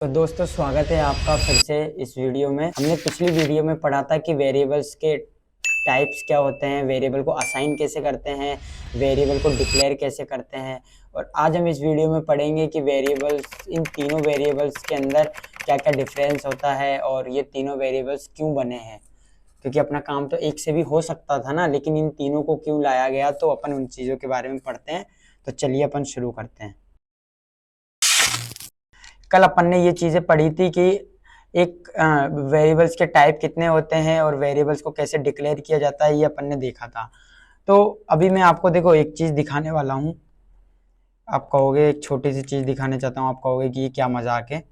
तो दोस्तों स्वागत है आपका फिर से इस वीडियो में। हमने पिछली वीडियो में पढ़ा था कि वेरिएबल्स के टाइप्स क्या होते हैं, वेरिएबल को असाइन कैसे करते हैं, वेरिएबल को डिक्लेयर कैसे करते हैं। और आज हम इस वीडियो में पढ़ेंगे कि वेरिएबल्स, इन तीनों वेरिएबल्स के अंदर क्या क्या डिफरेंस होता है और ये तीनों वेरिएबल्स क्यों बने हैं। क्योंकि अपना काम तो एक से भी हो सकता था ना, लेकिन इन तीनों को क्यों लाया गया, तो अपन उन चीज़ों के बारे में पढ़ते हैं। तो चलिए अपन शुरू करते हैं। कल अपन ने ये चीज़ें पढ़ी थी कि एक वेरिएबल्स के टाइप कितने होते हैं और वेरिएबल्स को कैसे डिक्लेयर किया जाता है, ये अपन ने देखा था। तो अभी मैं आपको देखो एक चीज़ दिखाने वाला हूँ। आप कहोगे, एक छोटी सी चीज़ दिखाने चाहता हूँ, आप कहोगे कि ये क्या मजाक है।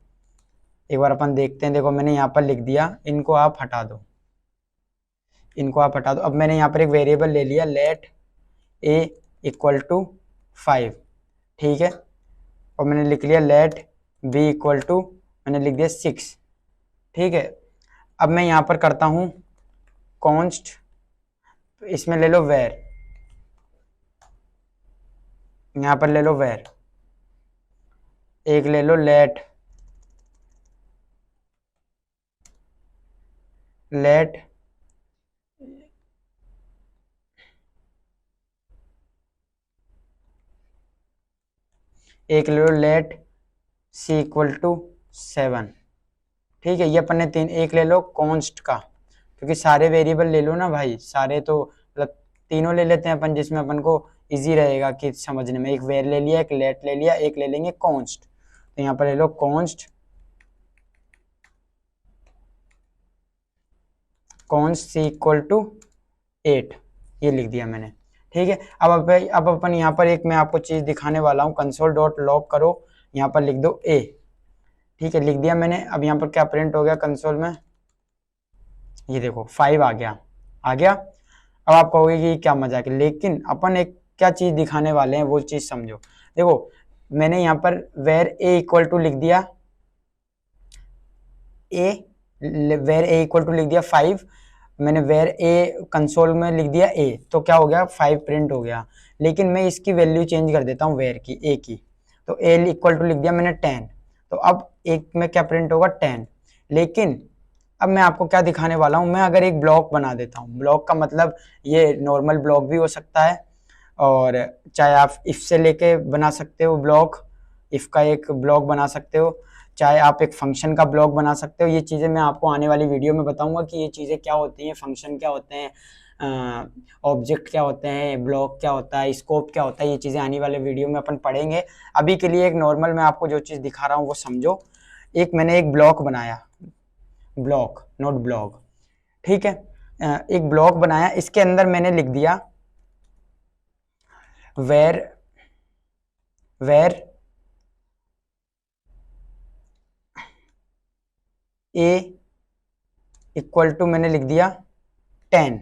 एक बार अपन देखते हैं। देखो मैंने यहाँ पर लिख दिया, इनको आप हटा दो, इनको आप हटा दो। अब मैंने यहाँ पर एक वेरिएबल ले लिया, लेट ए इक्वल टू 5, ठीक है। और मैंने लिख लिया लेट बी इक्वल टू, मैंने लिख दिया 6, ठीक है। अब मैं यहाँ पर करता हूँ कॉन्स्ट, इसमें ले लो वेर, यहाँ पर ले लो वेर, एक ले लो लेट, लेट एक ले लो लेट सी इक्वल टू 7, ठीक है। ये अपन ने तीन, एक ले लो कॉन्स्ट का, क्योंकि सारे वेरिएबल ले लो ना भाई, सारे तो मतलब तीनों ले लेते हैं अपन, जिसमें अपन को इजी रहेगा कि समझने में। एक वेर ले लिया, एक लेट ले लिया, एक ले लेंगे कॉन्स्ट। तो यहाँ पर ले लो const, const C equal to 8, ये लिख दिया मैंने, ठीक है। अब अपन यहाँ पर एक मैं आपको चीज़ दिखाने वाला हूँ। कंसोल डॉट लॉग करो, यहाँ पर लिख दो ए, ठीक है, लिख दिया मैंने। अब यहाँ पर क्या प्रिंट हो गया कंसोल में, ये देखो 5 आ गया, आ गया। अब आप कहोगे कि क्या मजाक है, लेकिन अपन एक क्या चीज़ दिखाने वाले हैं वो चीज़ समझो। देखो मैंने यहाँ पर वेर ए इक्वल टू लिख दिया, ए वेर ए इक्वल टू लिख दिया 5, मैंने वेर ए कंसोल में लिख दिया ए, तो क्या हो गया 5 प्रिंट हो गया। लेकिन मैं इसकी वैल्यू चेंज कर देता हूँ वेर की, ए की, तो ए इक्वल टू लिख दिया मैंने 10, तो अब एक में क्या प्रिंट होगा 10। लेकिन अब मैं आपको क्या दिखाने वाला हूँ, मैं अगर एक ब्लॉक बना देता हूँ, ब्लॉक का मतलब ये नॉर्मल ब्लॉक भी हो सकता है, और चाहे आप इफ से लेके बना सकते हो ब्लॉक, इफ का एक ब्लॉक बना सकते हो, चाहे आप एक फंक्शन का ब्लॉक बना सकते हो। ये चीज़ें मैं आपको आने वाली वीडियो में बताऊंगा कि ये चीज़ें क्या होती हैं, फंक्शन क्या होते हैं, ऑब्जेक्ट क्या होते हैं, ब्लॉक क्या होता है, स्कोप क्या होता है। ये चीज़ें आने वाले वीडियो में अपन पढ़ेंगे। अभी के लिए एक नॉर्मल मैं आपको जो चीज़ दिखा रहा हूँ वो समझो। एक मैंने एक ब्लॉक बनाया, ब्लॉक नोट ब्लॉक, ठीक है। एक ब्लॉक बनाया, इसके अंदर मैंने लिख दिया var var a equal to, मैंने लिख दिया 10,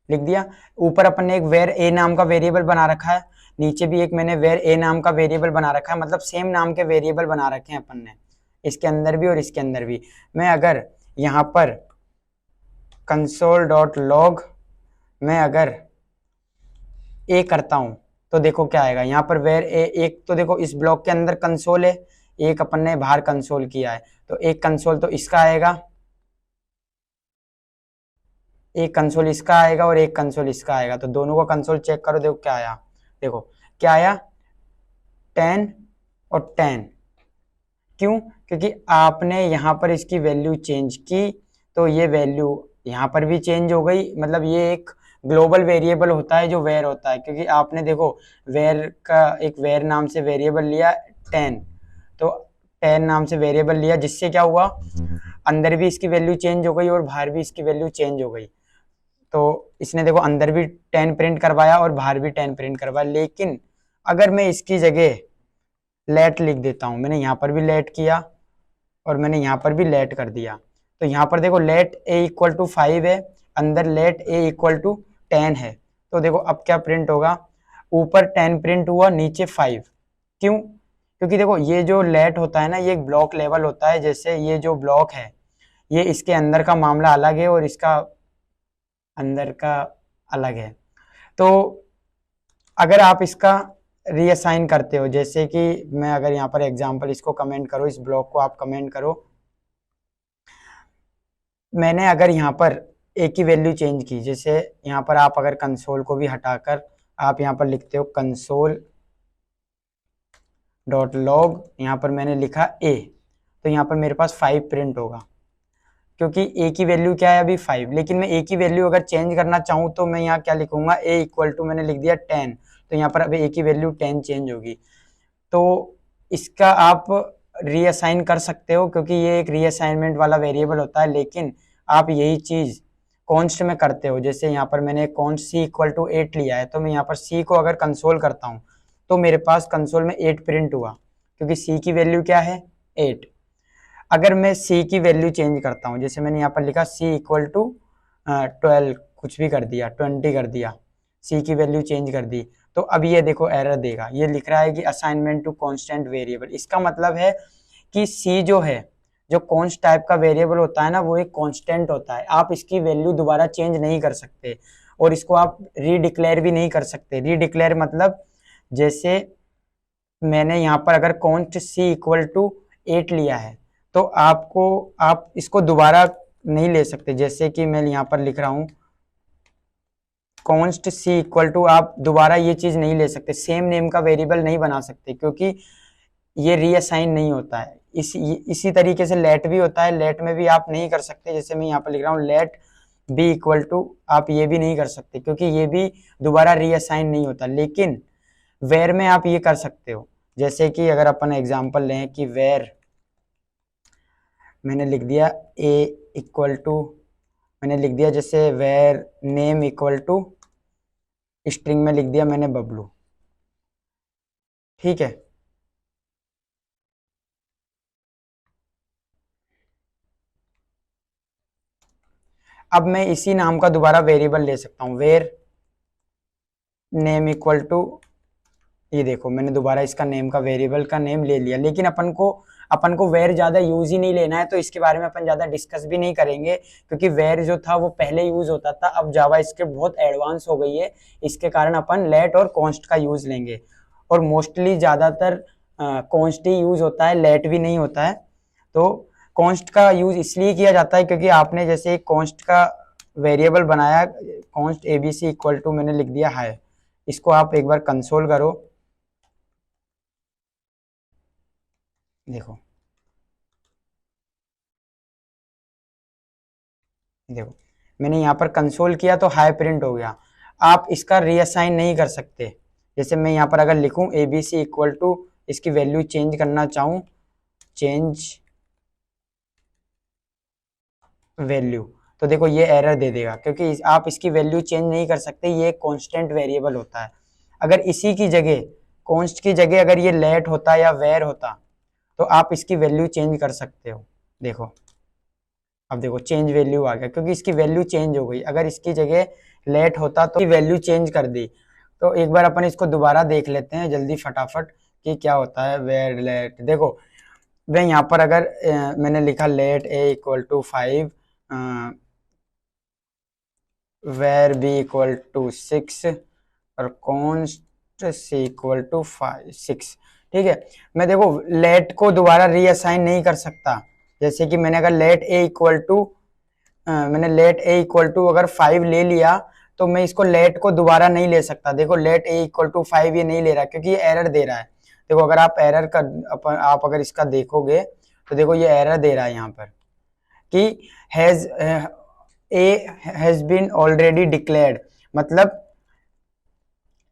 लिख दिया। ऊपर अपन ने एक वेर ए नाम का वेरिएबल बना रखा है, नीचे भी एक मैंने वेर ए नाम का वेरिएबल बना रखा है, मतलब सेम नाम के वेरिएबल बना रखे हैं अपन ने, इसके अंदर भी और इसके अंदर भी। मैं अगर यहाँ पर कंसोल डॉट लॉग में अगर ए करता हूं तो देखो क्या आएगा। यहाँ पर वेर ए, एक तो देखो इस ब्लॉक के अंदर कंसोल है, एक अपन ने बाहर कंसोल किया है, तो एक कंसोल तो इसका आएगा, एक कंसोल इसका आएगा और एक कंसोल इसका आएगा। तो दोनों का कंसोल चेक करो, देखो क्या आया, देखो क्या आया 10 और 10। क्यों? क्योंकि आपने यहाँ पर इसकी वैल्यू चेंज की, तो ये वैल्यू यहाँ पर भी चेंज हो गई। मतलब ये एक ग्लोबल वेरिएबल होता है जो वेर होता है, क्योंकि आपने देखो वेर का एक वेर नाम से वेरिएबल लिया 10, तो 10 नाम से वेरिएबल लिया, जिससे क्या हुआ अंदर भी इसकी वैल्यू चेंज हो गई और बाहर भी इसकी वैल्यू चेंज हो गई। तो इसने देखो अंदर भी 10 प्रिंट करवाया और बाहर भी 10 प्रिंट करवाया। लेकिन अगर मैं इसकी जगह लेट लिख देता हूं, मैंने यहाँ पर भी लेट किया और मैंने यहाँ पर भी लेट कर दिया, तो यहाँ पर देखो लेट ए इक्वल टू 5 है, अंदर लेट ए इक्वल टू 10 है। तो देखो अब क्या प्रिंट होगा, ऊपर 10 प्रिंट हुआ, नीचे 5। क्यों? क्योंकि देखो ये जो लेट होता है ना, ये एक ब्लॉक लेवल होता है। जैसे ये जो ब्लॉक है, ये इसके अंदर का मामला अलग है और इसका अंदर का अलग है। तो अगर आप इसका रीअसाइन करते हो, जैसे कि मैं अगर यहाँ पर एग्जांपल इसको कमेंट करो, इस ब्लॉक को आप कमेंट करो, मैंने अगर यहाँ पर ए की वैल्यू चेंज की, जैसे यहाँ पर आप अगर कंसोल को भी हटाकर आप यहाँ पर लिखते हो कंसोल डॉट लॉग, यहाँ पर मैंने लिखा ए, तो यहाँ पर मेरे पास 5 प्रिंट होगा, क्योंकि ए की वैल्यू क्या है अभी 5। लेकिन मैं ए की वैल्यू अगर चेंज करना चाहूँ तो मैं यहाँ क्या लिखूंगा, ए इक्वल टू मैंने लिख दिया 10, तो यहाँ पर अभी ए की वैल्यू 10 चेंज होगी। तो इसका आप रीअसाइन कर सकते हो, क्योंकि ये एक रीअसाइनमेंट वाला वेरिएबल होता है, लेकिन आप यही चीज़ कॉन्स्ट में करते हो। जैसे यहाँ पर मैंने कॉन्स्ट सी इक्वल टू 8 लिया है, तो मैं यहाँ पर सी को अगर कंसोल करता हूँ तो मेरे पास कंसोल में 8 प्रिंट हुआ, क्योंकि सी की वैल्यू क्या है 8। अगर मैं सी की वैल्यू चेंज करता हूँ, जैसे मैंने यहाँ पर लिखा सी इक्वल टू 12, कुछ भी कर दिया, 20 कर दिया, सी की वैल्यू चेंज कर दी, तो अब ये देखो एरर देगा, ये लिख रहा है कि असाइनमेंट टू कांस्टेंट वेरिएबल। इसका मतलब है कि सी जो है, जो कॉन्स्ट टाइप का वेरिएबल होता है ना, वो एक कांस्टेंट होता है, आप इसकी वैल्यू दोबारा चेंज नहीं कर सकते, और इसको आप रीडिक्लेयर भी नहीं कर सकते। रीडिक्लेयर मतलब जैसे मैंने यहाँ पर अगर कॉन्स्ट सी इक्वल टू 8 लिया है, तो आप इसको दोबारा नहीं ले सकते। जैसे कि मैं यहाँ पर लिख रहा हूँ कॉन्स्ट सी इक्वल टू, आप दोबारा ये चीज नहीं ले सकते, सेम नेम का वेरिएबल नहीं बना सकते, क्योंकि ये रीअसाइन नहीं होता है। इसी तरीके से लेट भी होता है, लेट में भी आप नहीं कर सकते। जैसे मैं यहाँ पर लिख रहा हूँ लेट बी इक्वल टू, आप ये भी नहीं कर सकते, क्योंकि ये भी दोबारा रीअसाइन नहीं होता। लेकिन वेर में आप ये कर सकते हो। जैसे कि अगर अपन एग्जांपल लें कि वेर मैंने लिख दिया ए इक्वल टू, मैंने लिख दिया जैसे var name equal to, string में लिख दिया मैंने बबलू, ठीक है। अब मैं इसी नाम का दोबारा वेरिएबल ले सकता हूँ, वेर नेम इक्वल टू, ये देखो मैंने दोबारा इसका नेम का वेरिएबल का नेम ले लिया। लेकिन अपन को वेर ज्यादा यूज ही नहीं लेना है, तो इसके बारे में अपन ज्यादा डिस्कस भी नहीं करेंगे, क्योंकि वेर जो था वो पहले यूज होता था, अब जावा स्क्रिप्ट बहुत एडवांस हो गई है, इसके कारण अपन लेट और कॉन्स्ट का यूज लेंगे। और मोस्टली ज्यादातर कॉन्स्ट ही यूज होता है, लेट भी नहीं होता है। तो कॉन्स्ट का यूज इसलिए किया जाता है क्योंकि आपने जैसे कॉन्स्ट का वेरिएबल बनाया, कॉन्स्ट एबीसी इक्वल टू मैंने लिख दिया है, इसको आप एक बार कंसोल करो, देखो देखो मैंने यहाँ पर कंसोल किया तो हाई प्रिंट हो गया। आप इसका रीअसाइन नहीं कर सकते। जैसे मैं यहाँ पर अगर लिखूं A B C equal to, इसकी वैल्यू चेंज करना चाहूं, चेंज वैल्यू, तो देखो ये एरर दे देगा, क्योंकि आप इसकी वैल्यू चेंज नहीं कर सकते, ये कांस्टेंट वेरिएबल होता है। अगर इसी की जगह, कॉन्स्ट की जगह अगर ये लेट होता या वेर होता, तो आप इसकी वैल्यू चेंज कर सकते हो। देखो अब देखो चेंज वैल्यू आ गया, क्योंकि इसकी वैल्यू चेंज हो गई। अगर इसकी जगह लेट होता तो वैल्यू चेंज कर दी। तो एक बार अपन इसको दोबारा देख लेते हैं जल्दी फटाफट कि क्या होता है। वेर लेट, देखो मैं यहाँ पर अगर मैंने लिखा let a equal to 5, var b equal to 6 और कॉन्स्ट सी इक्वल टू 6, ठीक है। मैं देखो लेट को दोबारा रीअसाइन नहीं कर सकता। जैसे कि मैंने अगर लेट ए इक्वल टू, मैंने लेट ए इक्वल टू अगर 5 ले लिया, तो मैं इसको लेट को दोबारा नहीं ले सकता। देखो लेट ए इक्वल टू 5 ये नहीं ले रहा, क्योंकि ये एरर दे रहा है। देखो अगर आप एरर का आप अगर इसका देखोगे तो देखो ये एरर दे रहा है यहाँ पर कि has a has been already declared, मतलब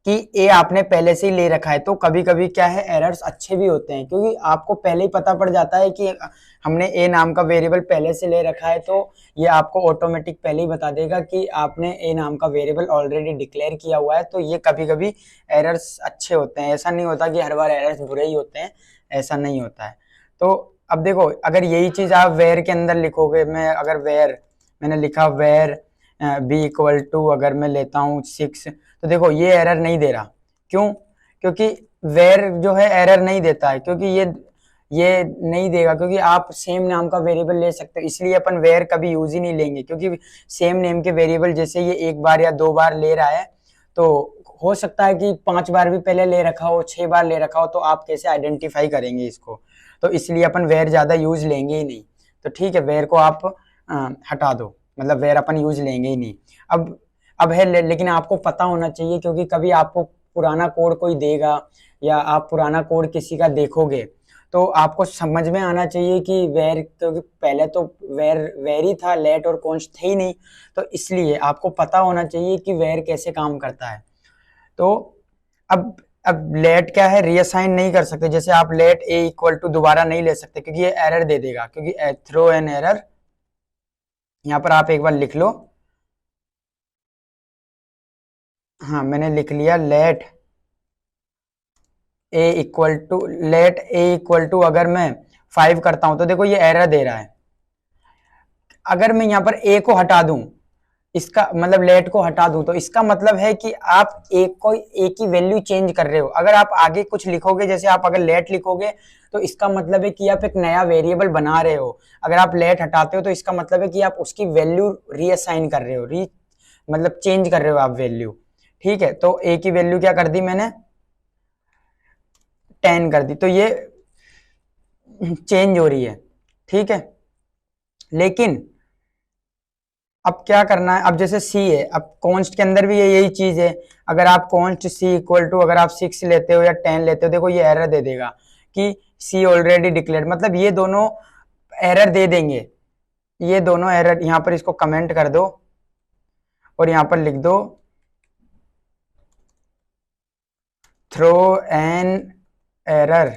कि ए आपने पहले से ही ले रखा है। तो कभी कभी क्या है, एरर्स अच्छे भी होते हैं, क्योंकि आपको पहले ही पता पड़ जाता है कि हमने ए नाम का वेरिएबल पहले से ले रखा है, तो ये आपको ऑटोमेटिक पहले ही बता देगा कि आपने ए नाम का वेरिएबल ऑलरेडी डिक्लेयर किया हुआ है। तो ये कभी कभी एरर्स अच्छे होते हैं, ऐसा नहीं होता कि हर बार एरर्स बुरे ही होते हैं, ऐसा नहीं होता है। तो अब देखो अगर यही चीज आप वेर के अंदर लिखोगे, मैं अगर वेर मैंने लिखा वेर बी इक्वल टू अगर मैं लेता हूँ 6, तो देखो ये एरर नहीं दे रहा। क्यों? क्योंकि वेर जो है एरर नहीं देता है, क्योंकि ये नहीं देगा, क्योंकि आप सेम नाम का वेरिएबल ले सकते हो। इसलिए अपन वेर कभी यूज ही नहीं लेंगे, क्योंकि सेम नेम के वेरिएबल जैसे ये एक बार या दो बार ले रहा है, तो हो सकता है कि 5 बार भी पहले ले रखा हो, 6 बार ले रखा हो, तो आप कैसे आइडेंटिफाई करेंगे इसको? तो इसलिए अपन वेर ज़्यादा यूज लेंगे ही नहीं। तो ठीक है, वेर को आप हटा दो, मतलब वेर अपन यूज लेंगे ही नहीं। अब है लेकिन आपको पता होना चाहिए, क्योंकि कभी आपको पुराना कोड कोई देगा या आप पुराना कोड किसी का देखोगे, तो आपको समझ में आना चाहिए कि वेर, क्योंकि पहले तो वेर ही था, लेट और कॉन्स्ट थे ही नहीं। तो इसलिए आपको पता होना चाहिए कि वेर कैसे काम करता है। तो अब लेट क्या है, रीअसाइन नहीं कर सकते। जैसे आप लेट ए इक्वल टू दोबारा नहीं ले सकते, क्योंकि ये एरर दे देगा, क्योंकि थ्रो एन एरर, यहाँ पर आप एक बार लिख लो। हाँ, मैंने लिख लिया लेट ए इक्वल टू अगर मैं 5 करता हूं तो देखो ये एरर दे रहा है। अगर मैं यहाँ पर ए को हटा दूं, इसका मतलब लेट को हटा दूं, तो इसका मतलब है कि आप ए की वैल्यू चेंज कर रहे हो। अगर आप आगे कुछ लिखोगे, जैसे आप अगर लेट लिखोगे, तो इसका मतलब है कि आप एक नया वेरिएबल बना रहे हो। अगर आप लेट हटाते हो तो इसका मतलब है कि आप उसकी वैल्यू रीअसाइन कर रहे हो, मतलब चेंज कर रहे हो आप वैल्यू। ठीक है, तो ए की वैल्यू क्या कर दी मैंने, 10 कर दी, तो ये चेंज हो रही है। ठीक है, लेकिन अब क्या करना है, अब जैसे सी है, अब कॉन्स्ट के अंदर भी ये यही चीज है। अगर आप कॉन्स्ट सी इक्वल टू अगर आप 6 लेते हो या 10 लेते हो, देखो ये एरर दे देगा कि सी ऑलरेडी डिक्लेयर्ड, मतलब ये दोनों एरर दे देंगे। ये दोनों एरर, यहाँ पर इसको कमेंट कर दो और यहाँ पर लिख दो throw an error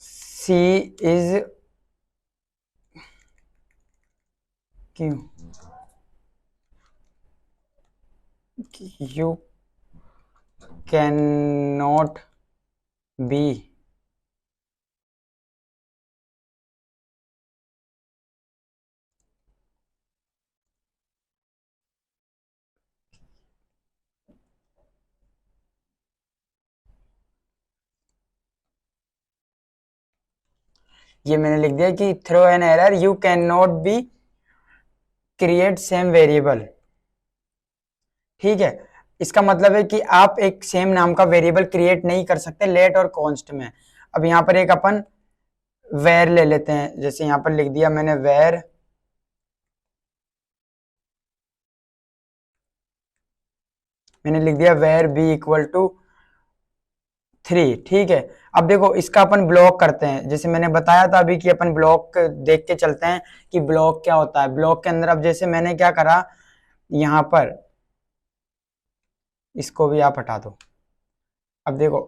c is क्यों यू कैन नॉट बी ये मैंने लिख दिया कि throw an error you can not be create same variable. ठीक है, इसका मतलब है कि आप एक सेम नाम का वेरिएबल क्रिएट नहीं कर सकते लेट और कॉन्स्ट में। अब यहाँ पर एक अपन वेर ले लेते हैं, जैसे यहाँ पर लिख दिया मैंने वेर मैंने लिख दिया वेर बी इक्वल टू 3। ठीक है, अब देखो इसका अपन ब्लॉक करते हैं, जैसे मैंने बताया था अभी कि अपन ब्लॉक देख के चलते हैं कि ब्लॉक क्या होता है। ब्लॉक के अंदर अब जैसे मैंने क्या करा, यहाँ पर इसको भी आप हटा दो। अब देखो,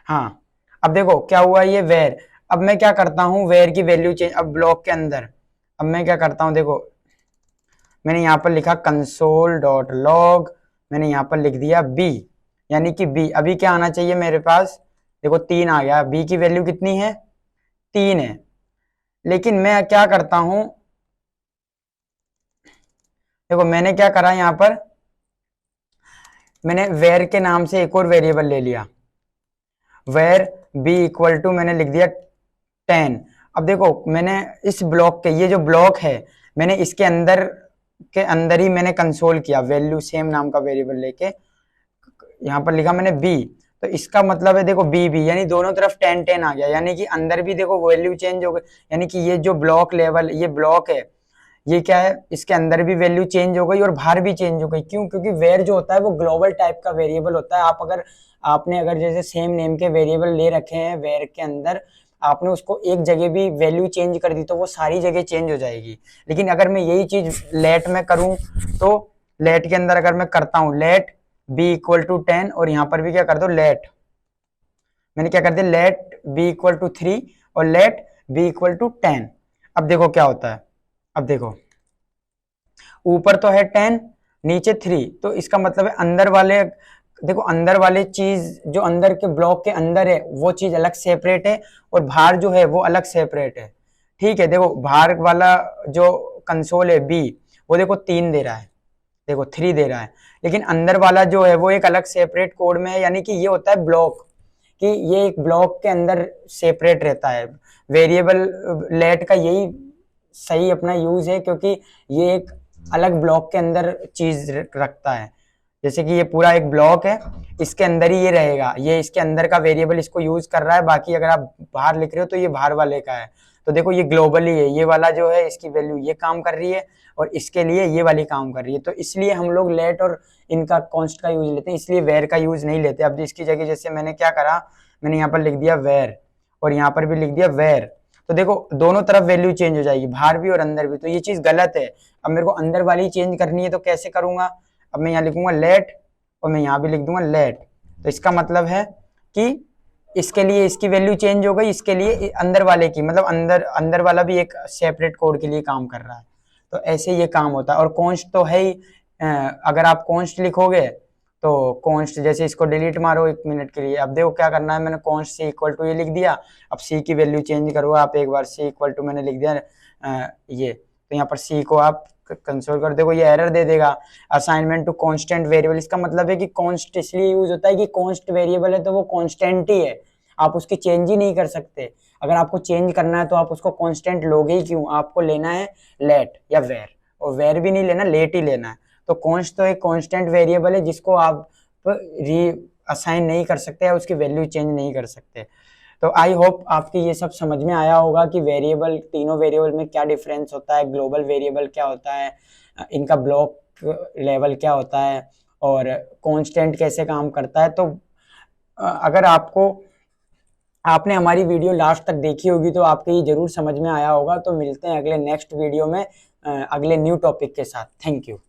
हाँ, अब देखो क्या हुआ, ये वेर। अब मैं क्या करता हूँ, वेर की वैल्यू चेंज, अब ब्लॉक के अंदर अब मैं क्या करता हूँ, देखो मैंने यहाँ पर लिखा कंसोल डॉट लॉग, मैंने यहाँ पर लिख दिया बी, यानी कि बी अभी क्या आना चाहिए मेरे पास, देखो 3 आ गया। बी की वैल्यू कितनी है, 3 है। लेकिन मैं क्या करता हूं, देखो मैंने क्या करा, यहाँ पर मैंने वेर के नाम से एक और वेरिएबल ले लिया, वेर बी इक्वल टू मैंने लिख दिया 10। अब देखो मैंने इस ब्लॉक के, ये जो ब्लॉक है, मैंने इसके अंदर ही मैंने कंसोल किया, वैल्यू सेम नाम का वेरिएबल लेके यहाँ पर लिखा मैंने बी। तो इसका मतलब है देखो बी बी, यानी दोनों तरफ 10 10 आ गया, यानी कि अंदर भी देखो वैल्यू चेंज हो गई। यानी कि ये जो ब्लॉक लेवल, ये ब्लॉक है, ये क्या है, इसके अंदर भी वैल्यू चेंज हो गई और बाहर भी चेंज हो गई। क्यों? क्योंकि वेर जो होता है वो ग्लोबल टाइप का वेरिएबल होता है। आपने अगर जैसे सेम नेम के वेरिएबल ले रखे हैं वेर के अंदर, आपने उसको एक जगह भी वैल्यू चेंज कर दी तो वो सारी जगह चेंज हो जाएगी। लेकिन अगर मैं यही चीज लेट में करूं, तो लेट के अंदर अगर मैं करता हूं लेट बी इक्वल टू 10, और यहाँ पर भी क्या कर दो लेट, मैंने क्या कर दिया लेट बी इक्वल टू 3 और लेट बी इक्वल टू 10। अब देखो क्या होता है, अब देखो ऊपर तो है 10, नीचे 3, तो इसका मतलब है अंदर वाले, देखो अंदर वाले चीज जो अंदर के ब्लॉक के अंदर है वो चीज अलग सेपरेट है और बाहर जो है वो अलग सेपरेट है। ठीक है, देखो बाहर वाला जो कंसोल है बी, वो देखो 3 दे रहा है, देखो 3 दे रहा है, लेकिन अंदर वाला जो है वो एक अलग सेपरेट कोड में है, यानी कि ये होता है ब्लॉक। कि ये एक ब्लॉक के अंदर सेपरेट रहता है। वेरिएबल लेट का यही सही अपना यूज है, क्योंकि ये एक अलग ब्लॉक के अंदर चीज रखता है। जैसे कि ये पूरा एक ब्लॉक है, इसके अंदर ही ये रहेगा, ये इसके अंदर का वेरिएबल इसको यूज कर रहा है, बाकी अगर आप बाहर लिख रहे हो तो ये बाहर वाले का है। तो देखो ये ग्लोबली है, ये वाला जो है इसकी वैल्यू ये काम कर रही है और इसके लिए ये वाली काम कर रही है। तो इसलिए हम लोग लेट और इनका कॉन्स्ट का यूज लेते हैं, इसलिए वेर का यूज नहीं लेते। अब इसकी जगह जैसे मैंने क्या करा, मैंने यहाँ पर लिख दिया वेर और यहाँ पर भी लिख दिया वेर। तो देखो दोनों तरफ वैल्यू चेंज हो जाएगी, बाहर भी और अंदर भी। तो ये चीज गलत है। अब मेरे को अंदर वाली चेंज करनी है तो कैसे करूंगा, अब मैं यहाँ लिखूंगा लेट और मैं यहाँ भी लिख दूंगा लेट। तो इसका मतलब है कि इसके लिए इसकी वैल्यू चेंज हो गई, इसके लिए अंदर वाले की, मतलब अंदर वाला भी एक सेपरेट कोड के लिए काम कर रहा है। तो ऐसे ये काम होता है। और कॉन्स्ट तो है ही, अगर आप कॉन्स्ट लिखोगे तो कॉन्स्ट, जैसे इसको डिलीट मारो 1 मिनट के लिए, अब देखो क्या करना है, मैंने कॉन्स्ट से इक्वल टू ये लिख दिया। अब सी की वैल्यू चेंज करो आप एक बार, सी इक्वल टू मैंने लिख दिया ये, तो यहाँ पर सी को आप कंसोल कर, देखो ये एरर दे देगा, असाइनमेंट टू कांस्टेंट वेरिएबल। इसका मतलब है कि कांस्ट इसलिए यूज होता है कि कांस्ट वेरिएबल है तो वो कांस्टेंट ही है, आप उसकी चेंज ही नहीं कर सकते। अगर आपको चेंज करना है तो आप उसको कांस्टेंट लोगे ही क्यों, आपको लेना है लेट या वेर, और वेर भी नहीं लेना, लेट ही लेना है। तो कॉन्स्ट तो एक कांस्टेंट वेरिएबल है जिसको आप री असाइन नहीं कर सकते या उसकी वैल्यू चेंज नहीं कर सकते। तो आई होप आपकी ये सब समझ में आया होगा कि वेरिएबल, तीनों वेरिएबल में क्या डिफरेंस होता है, ग्लोबल वेरिएबल क्या होता है, इनका ब्लॉक लेवल क्या होता है और कांस्टेंट कैसे काम करता है। तो अगर आपने हमारी वीडियो लास्ट तक देखी होगी तो आपको ये जरूर समझ में आया होगा। तो मिलते हैं अगले नेक्स्ट वीडियो में अगले न्यू टॉपिक के साथ। Thank you.